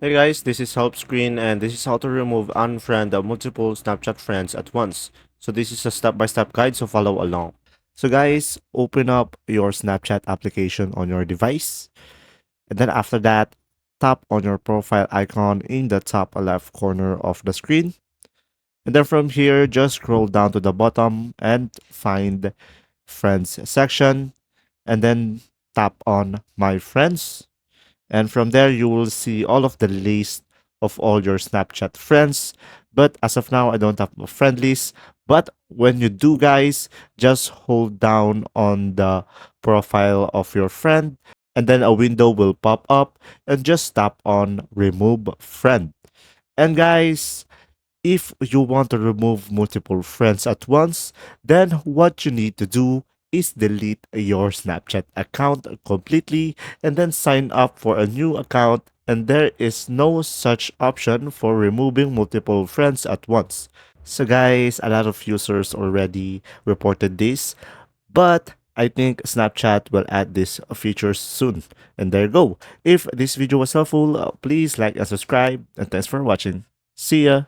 Hey guys, this is Help Screen and this is how to remove unfriend multiple Snapchat friends at once. So this is a step-by-step guide, so follow along. So guys, open up your Snapchat application on your device. And then after that, tap on your profile icon in the top left corner of the screen. And then from here, just scroll down to the bottom and find Friends section. And then tap on My Friends. And from there, you will see all of the list of all your Snapchat friends. But as of now, I don't have a friend list. But when you do, guys, just hold down on the profile of your friend, and then a window will pop up, and just tap on remove friend. And guys, if you want to remove multiple friends at once, then what you need to do is delete your Snapchat account completely and then sign up for a new account. And there is no such option for removing multiple friends at once. So, guys, a lot of users already reported this, but I think Snapchat will add this feature soon. And there you go. If this video was helpful, please like and subscribe. And thanks for watching. See ya.